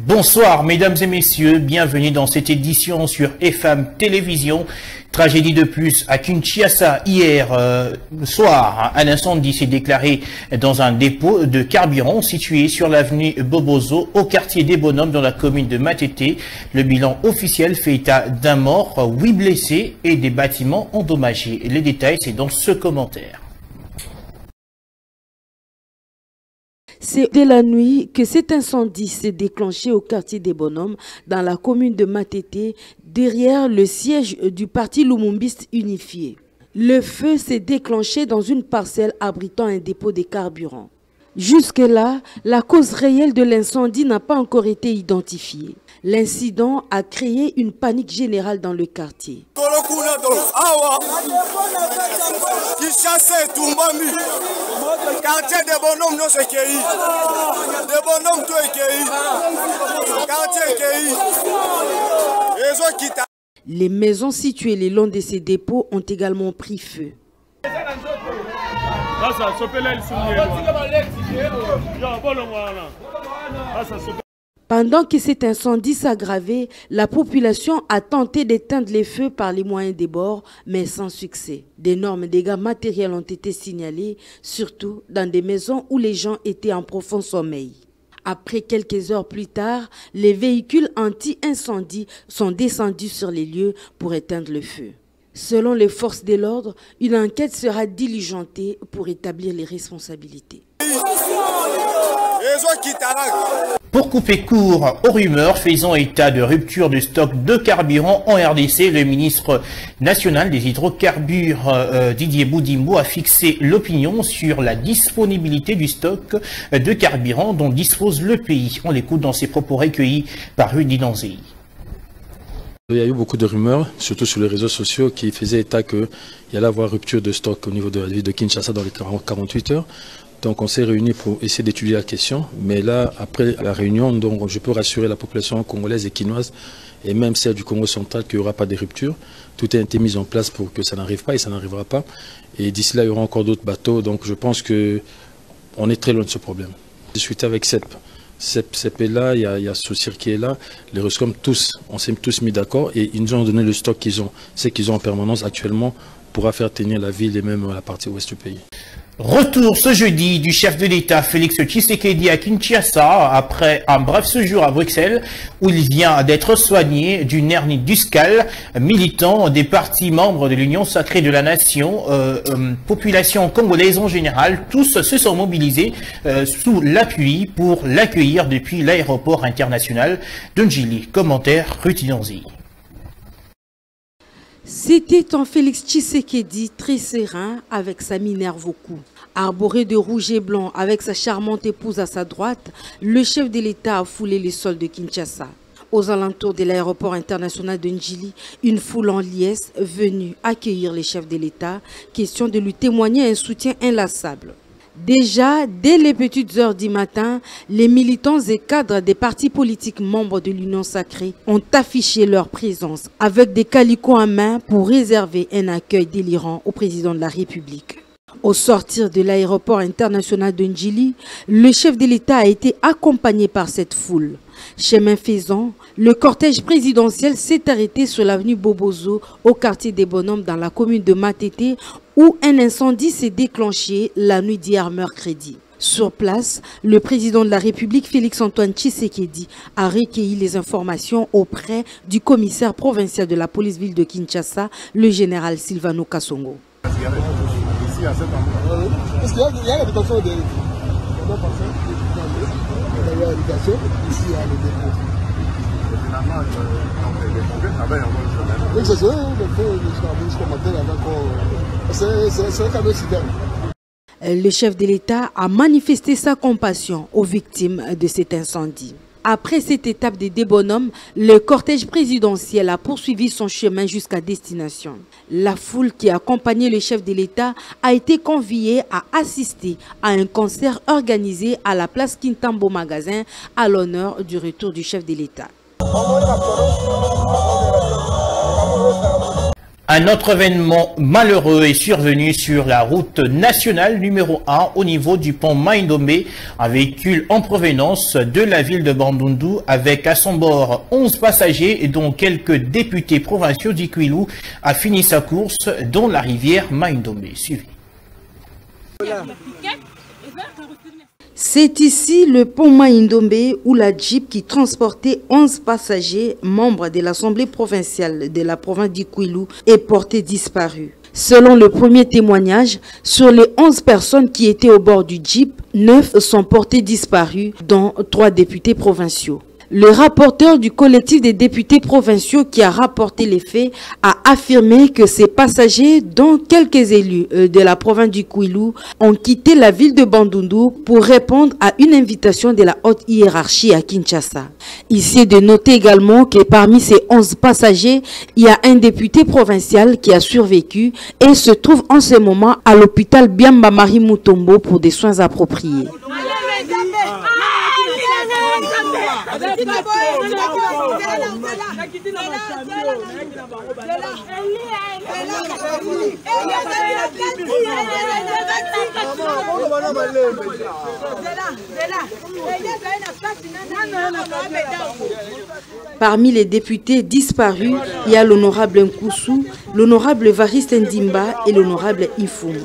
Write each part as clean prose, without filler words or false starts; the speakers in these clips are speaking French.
Bonsoir mesdames et messieurs, bienvenue dans cette édition sur FM Télévision. Tragédie de plus à Kinshasa hier soir. Un incendie s'est déclaré dans un dépôt de carburant situé sur l'avenue Bobozo au quartier des Bonhommes dans la commune de Matete. Le bilan officiel fait état d'un mort, 8 blessés et des bâtiments endommagés. Les détails c'est dans ce commentaire. C'est dès la nuit que cet incendie s'est déclenché au quartier des Bonhommes, dans la commune de Matete, derrière le siège du parti Lumumbiste unifié. Le feu s'est déclenché dans une parcelle abritant un dépôt de carburant. Jusque-là, la cause réelle de l'incendie n'a pas encore été identifiée. L'incident a créé une panique générale dans le quartier. Les maisons situées le long de ces dépôts ont également pris feu. Pendant que cet incendie s'aggravait, la population a tenté d'éteindre les feux par les moyens des bords, mais sans succès. D'énormes dégâts matériels ont été signalés, surtout dans des maisons où les gens étaient en profond sommeil. Après quelques heures plus tard, les véhicules anti-incendie sont descendus sur les lieux pour éteindre le feu. Selon les forces de l'ordre, une enquête sera diligentée pour établir les responsabilités. Pour couper court aux rumeurs faisant état de rupture de stock de carburant en RDC, le ministre national des hydrocarbures Didier Boudimbo a fixé l'opinion sur la disponibilité du stock de carburant dont dispose le pays. On l'écoute dans ses propos recueillis par Rudy Danzei. Il y a eu beaucoup de rumeurs, surtout sur les réseaux sociaux, qui faisaient état qu'il y allait avoir rupture de stock au niveau de la ville de Kinshasa dans les 48 heures. Donc on s'est réunis pour essayer d'étudier la question. Mais là, après la réunion, donc, je peux rassurer la population congolaise et quinoise, et même celle du Congo central, qu'il n'y aura pas de rupture. Tout a été mis en place pour que ça n'arrive pas et ça n'arrivera pas. Et d'ici là, il y aura encore d'autres bateaux. Donc je pense qu'on est très loin de ce problème. Je suis avec CEP est là, il y a Soucir qui est là, les Ruscom, tous, on s'est tous mis d'accord et ils nous ont donné le stock qu'ils ont. Ce qu'ils ont en permanence actuellement pourra faire tenir la ville et même la partie ouest du pays. Retour ce jeudi du chef de l'État Félix Tshisekedi à Kinshasa après un bref séjour à Bruxelles où il vient d'être soigné d'une hernie discale. Militant des partis membres de l'Union sacrée de la nation, population congolaise en général, tous se sont mobilisés sous l'appui pour l'accueillir depuis l'aéroport international de Njili. Commentaire Rudy Danzei. C'était un Félix Tshisekedi très serein avec sa Minerve au cou. Arboré de rouge et blanc avec sa charmante épouse à sa droite, le chef de l'État a foulé les sols de Kinshasa. Aux alentours de l'aéroport international de Njili, une foule en liesse venue accueillir les chefs de l'État, question de lui témoigner un soutien inlassable. Déjà, dès les petites heures du matin, les militants et cadres des partis politiques membres de l'Union sacrée ont affiché leur présence avec des calicots en main pour réserver un accueil délirant au président de la République. Au sortir de l'aéroport international de Njili, le chef de l'État a été accompagné par cette foule. Chemin faisant, le cortège présidentiel s'est arrêté sur l'avenue Bobozo au quartier des Bonhommes dans la commune de Matete où un incendie s'est déclenché la nuit d'hier mercredi. Sur place, le président de la République Félix-Antoine Tshisekedi a recueilli les informations auprès du commissaire provincial de la police-ville de Kinshasa, le général Silvano Kasongo. Est-ce qu'il y a l'habitation de ici à le dépôt. Le chef de l'État a manifesté sa compassion aux victimes de cet incendie. Après cette étape des bonhommes, le cortège présidentiel a poursuivi son chemin jusqu'à destination. La foule qui a accompagné le chef de l'État a été conviée à assister à un concert organisé à la place Kintambo Magasin à l'honneur du retour du chef de l'État. Un autre événement malheureux est survenu sur la route nationale numéro 1 au niveau du pont Maïndomé. Un véhicule en provenance de la ville de Bandundu avec à son bord 11 passagers dont quelques députés provinciaux d'Ikwilou a fini sa course dans la rivière Maïndomé. Suivi. C'est ici le pont Maïndomé où la Jeep qui transportait 11 passagers, membres de l'Assemblée provinciale de la province d'Ikwilou, est portée disparue. Selon le premier témoignage, sur les 11 personnes qui étaient au bord du Jeep, 9 sont portées disparues, dont 3 députés provinciaux. Le rapporteur du collectif des députés provinciaux qui a rapporté les faits a affirmé que ces passagers, dont quelques élus de la province du Kwilu, ont quitté la ville de Bandundu pour répondre à une invitation de la haute hiérarchie à Kinshasa. Ici est de noter également que parmi ces 11 passagers, il y a un député provincial qui a survécu et se trouve en ce moment à l'hôpital Biamba Marie Mutombo pour des soins appropriés. Parmi les députés disparus, il y a l'honorable Nkoussou, l'honorable Variste Ndimba et l'honorable Ifoum.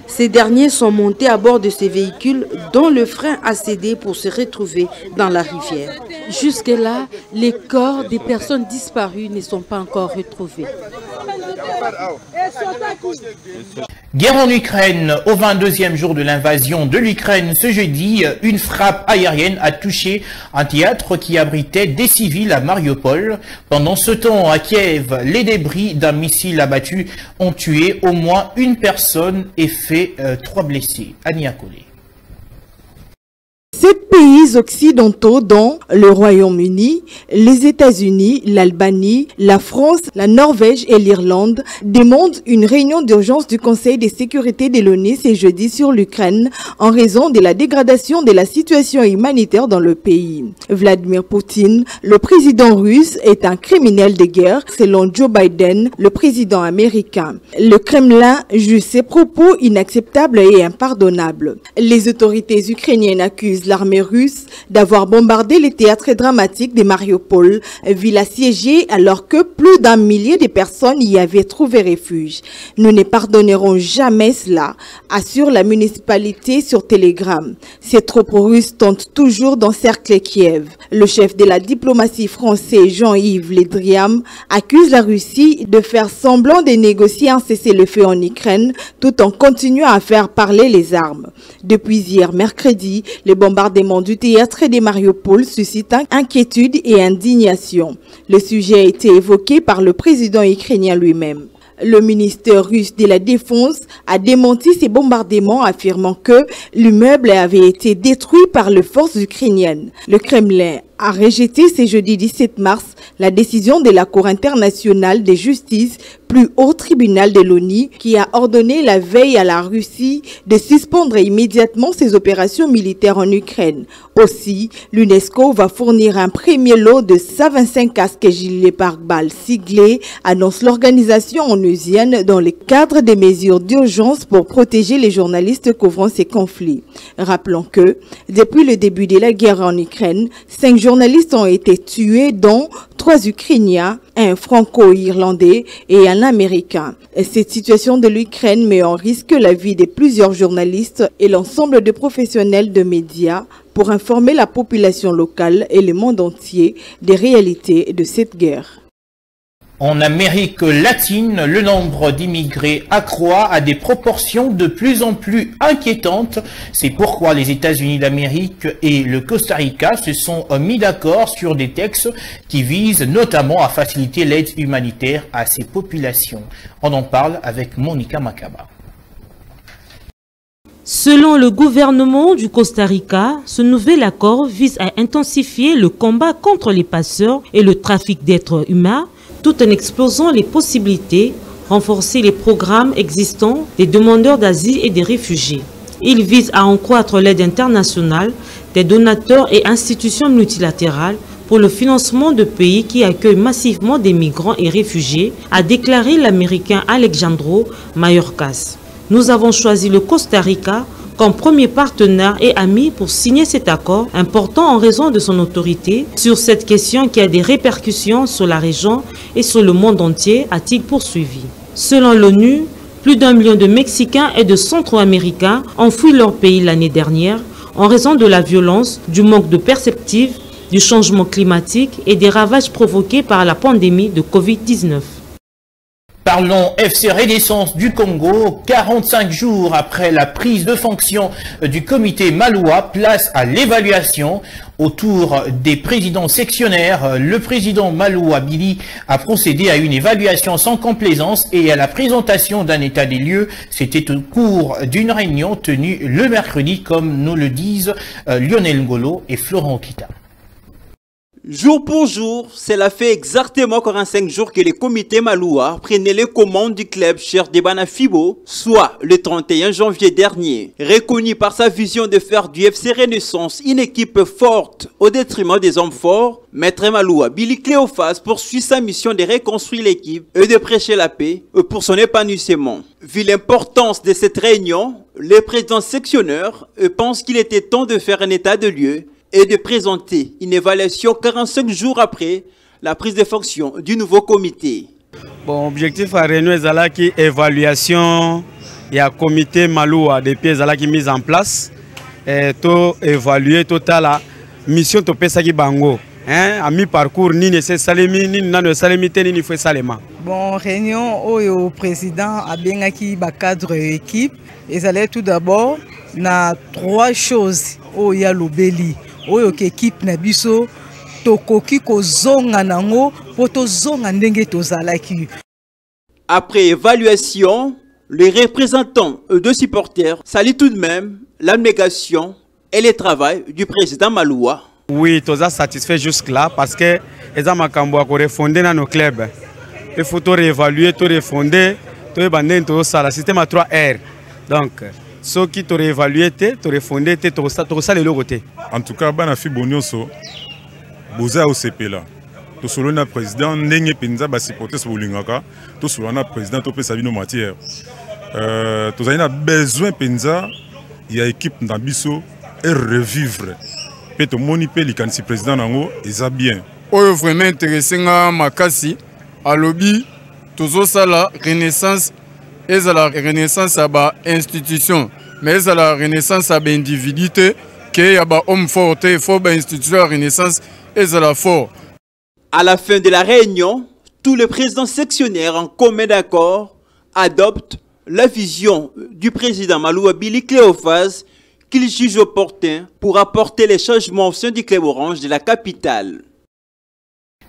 Ces derniers sont montés à bord de ces véhicules dont le frein a cédé pour se retrouver dans la rivière. Jusque-là, les corps des personnes disparues ne sont pas encore retrouvés. Guerre en Ukraine. Au 22e jour de l'invasion de l'Ukraine, ce jeudi, une frappe aérienne a touché un théâtre qui abritait des civils à Mariupol. Pendant ce temps, à Kiev, les débris d'un missile abattu ont tué au moins une personne et fait 3 blessés. Ania Collet. 7 pays occidentaux dont le Royaume-Uni, les États-Unis, l'Albanie, la France, la Norvège et l'Irlande demandent une réunion d'urgence du Conseil de sécurité de l'ONU ce jeudi sur l'Ukraine en raison de la dégradation de la situation humanitaire dans le pays. Vladimir Poutine, le président russe, est un criminel de guerre selon Joe Biden, le président américain. Le Kremlin juge ses propos inacceptables et impardonnables. Les autorités ukrainiennes accusent l'armée russe d'avoir bombardé les théâtres dramatiques de Mariupol, ville assiégée alors que plus d'1 millier de personnes y avaient trouvé refuge. Nous ne pardonnerons jamais cela, assure la municipalité sur Telegram. Ces troupes russes tentent toujours d'encercler Kiev. Le chef de la diplomatie français Jean-Yves Le Drian accuse la Russie de faire semblant de négocier un cessez-le-feu en Ukraine tout en continuant à faire parler les armes. Depuis hier mercredi, les bombardements du théâtre de Mariupol suscitent inquiétude et indignation. Le sujet a été évoqué par le président ukrainien lui-même. Le ministère russe de la Défense a démenti ces bombardements, affirmant que l'immeuble avait été détruit par les forces ukrainiennes. Le Kremlin a rejeté ce jeudi 17 mars la décision de la Cour internationale de justice, plus haut tribunal de l'ONU, qui a ordonné la veille à la Russie de suspendre immédiatement ses opérations militaires en Ukraine. Aussi, l'UNESCO va fournir un premier lot de 125 casques gilets pare-balles siglés, annonce l'organisation onusienne dans le cadre des mesures d'urgence pour protéger les journalistes couvrant ces conflits. Rappelons que, depuis le début de la guerre en Ukraine, 5 journalistes ont été tués, dont 3 Ukrainiens, un Franco-Irlandais et un Américain. Cette situation de l'Ukraine met en risque la vie de plusieurs journalistes et l'ensemble de professionnels de médias pour informer la population locale et le monde entier des réalités de cette guerre. En Amérique latine, le nombre d'immigrés accroît à des proportions de plus en plus inquiétantes. C'est pourquoi les États-Unis d'Amérique et le Costa Rica se sont mis d'accord sur des textes qui visent notamment à faciliter l'aide humanitaire à ces populations. On en parle avec Monica Macaba. Selon le gouvernement du Costa Rica, ce nouvel accord vise à intensifier le combat contre les passeurs et le trafic d'êtres humains, tout en explosant les possibilités, renforcer les programmes existants des demandeurs d'asile et des réfugiés. Il vise à accroître l'aide internationale des donateurs et institutions multilatérales pour le financement de pays qui accueillent massivement des migrants et réfugiés, a déclaré l'Américain Alejandro Mayorkas. Nous avons choisi le Costa Rica comme premier partenaire et ami pour signer cet accord important en raison de son autorité sur cette question qui a des répercussions sur la région et sur le monde entier, a-t-il poursuivi. Selon l'ONU, plus d'1 million de Mexicains et de Centro-Américains ont fui leur pays l'année dernière en raison de la violence, du manque de perspectives, du changement climatique et des ravages provoqués par la pandémie de Covid-19. Parlons FC Renaissance du Congo. 45 jours après la prise de fonction du comité Maloua, place à l'évaluation. Autour des présidents sectionnaires, le président Maloua Billy a procédé à une évaluation sans complaisance et à la présentation d'un état des lieux. C'était au cours d'une réunion tenue le mercredi, comme nous le disent Lionel Ngolo et Florent Okita. Jour pour jour, cela fait exactement 45 jours que le comité Maloua prenait les commandes du club Cher de Banafibo, soit le 31 janvier dernier. Reconnu par sa vision de faire du FC Renaissance une équipe forte au détriment des hommes forts, Maître Maloua Billy Cléophas poursuit sa mission de reconstruire l'équipe et de prêcher la paix pour son épanouissement. Vu l'importance de cette réunion, le président sectionneur pense qu'il était temps de faire un état de lieu et de présenter une évaluation 45 jours après la prise de fonction du nouveau comité. Bon, objectif à réunion est qui évaluation et à comité Maloua depuis qui mise en place et to évaluer total la mission to pesa ki bango à mi parcours ni ne salemi ni na ne salemi te ni fait salema. Bon, réunion au président a bien qui ba cadre équipe et ça allait tout d'abord na 3 choses au ya lobeli. Oyo ke équipe na biso tokoki kozonga nango po tozonga ndenge tozalaki. Après évaluation, les représentants de supporters saluent tout de même l'abnégation et le travail du président Maloua. Oui, toza satisfait jusque-là parce que les amakambo ko refonder dans nos clubs. Il faut tout réévaluer, tout refonder, tout bander tout ça le système à 3R. Donc ceux qui t'auraient évalué, t'auraient fondé, t'auraient le côté. En tout cas, Banafi Bonioso, Boza OCP là. Tout sur le président, Nengue Penza, supporter sur Lingaka, tout sur le président, tout peut nos matières. Tout a besoin Penza, il y a équipe dans Bisso et revivre. Peut tout moni pe likansi président nango, et ça bien. Oyo vraiment intéressant à Makasi, à lobby, tout ça la renaissance. Et la renaissance à l'institution, mais à la renaissance à l'individualité, qu'il y a des hommes forts, il faut une institution à renaissance et à la fort. À la fin de la réunion, tous les présidents sectionnaires en commun d'accord adoptent la vision du président Maloua Billy Cléophas qu'il juge opportun pour apporter les changements au sein du club orange de la capitale.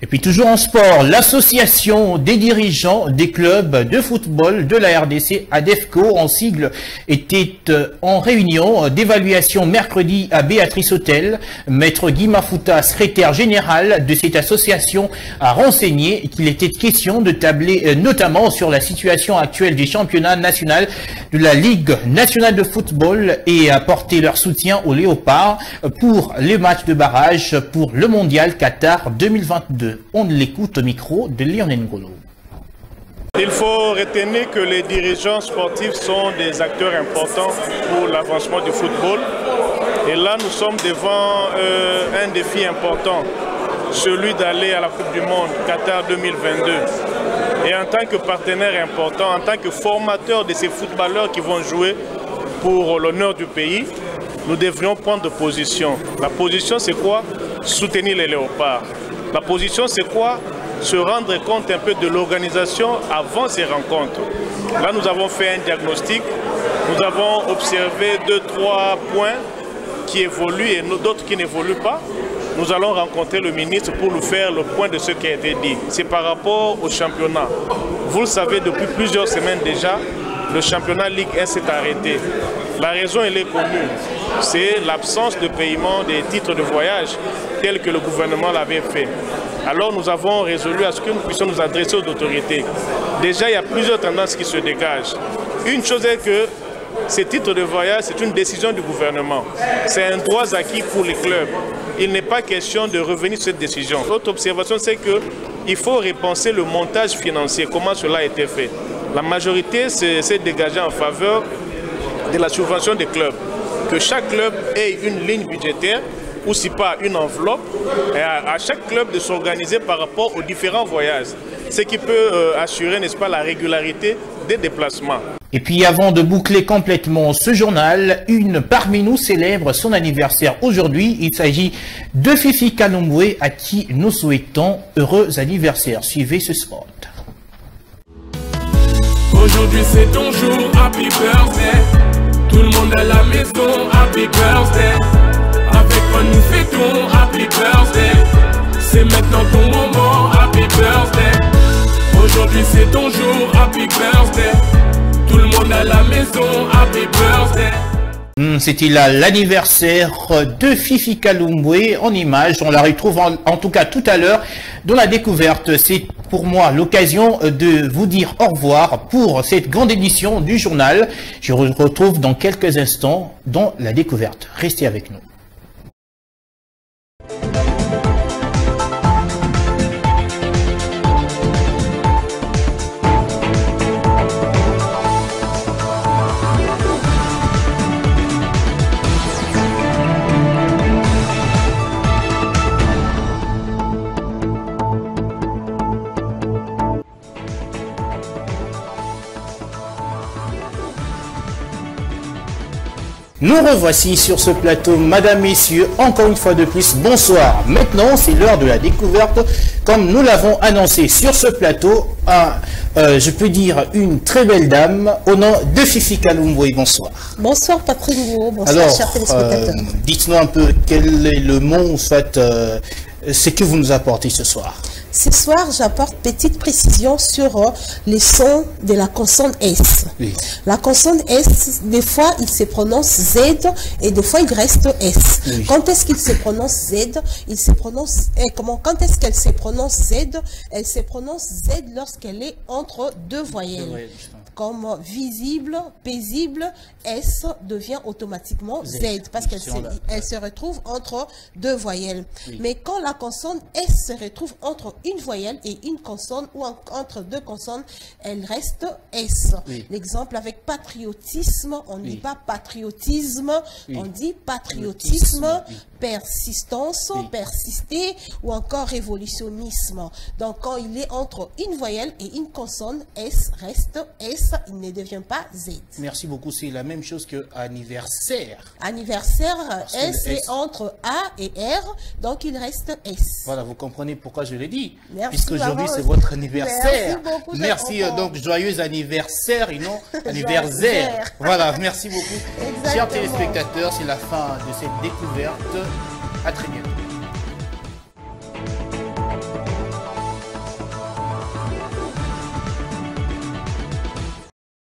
Et puis toujours en sport, l'association des dirigeants des clubs de football de la RDC, ADEFCO en sigle, était en réunion d'évaluation mercredi à Béatrice Hôtel. Maître Guy Mafuta, secrétaire général de cette association, a renseigné qu'il était question de tabler notamment sur la situation actuelle des championnats nationaux de la Ligue nationale de football et apporter leur soutien aux Léopards pour les matchs de barrage pour le mondial Qatar 2022. On l'écoute au micro de Lionel Ngolo. Il faut retenir que les dirigeants sportifs sont des acteurs importants pour l'avancement du football. Et là, nous sommes devant un défi important, celui d'aller à la Coupe du Monde Qatar 2022. Et en tant que partenaire important, en tant que formateur de ces footballeurs qui vont jouer pour l'honneur du pays, nous devrions prendre position. La position, c'est quoi? Soutenir les Léopards. La position, c'est quoi? Se rendre compte un peu de l'organisation avant ces rencontres. Là, nous avons fait un diagnostic. Nous avons observé 2-3 points qui évoluent et d'autres qui n'évoluent pas. Nous allons rencontrer le ministre pour nous faire le point de ce qui a été dit. C'est par rapport au championnat. Vous le savez, depuis plusieurs semaines déjà, le championnat Ligue 1 s'est arrêté. La raison, elle est connue. C'est l'absence de paiement des titres de voyage tel que le gouvernement l'avait fait. Alors nous avons résolu à ce que nous puissions nous adresser aux autorités. Déjà, il y a plusieurs tendances qui se dégagent. Une chose est que ces titres de voyage, c'est une décision du gouvernement. C'est un droit acquis pour les clubs. Il n'est pas question de revenir sur cette décision. L'autre observation, c'est qu'il faut repenser le montage financier, comment cela a été fait. La majorité s'est dégagée en faveur de la subvention des clubs. Que chaque club ait une ligne budgétaire, ou si pas une enveloppe, et à chaque club de s'organiser par rapport aux différents voyages. Ce qui peut assurer, n'est-ce pas, la régularité des déplacements. Et puis avant de boucler complètement ce journal, une parmi nous célèbre son anniversaire aujourd'hui. Il s'agit de Fifi Kalumbwe à qui nous souhaitons heureux anniversaire. Suivez ce spot. Aujourd'hui c'est ton jour, happy birthday. Tout le monde à la maison, happy birthday. Avec moi nous fêtons, happy birthday. C'est maintenant ton moment, happy birthday. Aujourd'hui c'est ton jour, happy birthday. Tout le monde à la maison, happy birthday. C'était là l'anniversaire de Fifi Kalumbwe en image. On la retrouve en tout cas tout à l'heure dans la découverte. C'est pour moi l'occasion de vous dire au revoir pour cette grande édition du journal. Je vous retrouve dans quelques instants dans la découverte. Restez avec nous. Nous revoici sur ce plateau, mesdames, messieurs, encore une fois de plus, bonsoir. Maintenant, c'est l'heure de la découverte, comme nous l'avons annoncé sur ce plateau, je peux dire une très belle dame, au nom de Fifi Kalumbwe. Bonsoir. Bonsoir Patrick Ngou, bonsoir chers téléspectateurs. Dites-nous un peu quel est le mot, soit, ce que vous nous apportez ce soir. Ce soir, j'apporte petite précision sur les sons de la consonne S. Oui. La consonne S, des fois, il se prononce Z et des fois, il reste S. Oui. Quand est-ce qu'il se prononce Z? Il se prononce... quand est-ce qu'elle se prononce Z? Elle se prononce Z lorsqu'elle est entre deux voyelles. Oui, comme visible, paisible, S devient automatiquement Z parce qu'elle se retrouve entre deux voyelles. Oui. Mais quand la consonne S se retrouve entre une voyelle et une consonne ou entre deux consonnes, elle reste S. Oui. L'exemple avec patriotisme, on ne dit pas patriotisme, on dit patriotisme, persistance, persister ou encore révolutionnisme. Donc quand il est entre une voyelle et une consonne, S reste S. Il ne devient pas Z. Merci beaucoup. C'est la même chose que anniversaire. Anniversaire, S est entre A et R, donc il reste S. Voilà, vous comprenez pourquoi je l'ai dit. Merci. Puisqu'aujourd'hui, c'est votre anniversaire. Merci beaucoup. Merci, donc joyeux anniversaire et non anniversaire. Voilà, merci beaucoup. Chers téléspectateurs, c'est la fin de cette découverte. À très bientôt.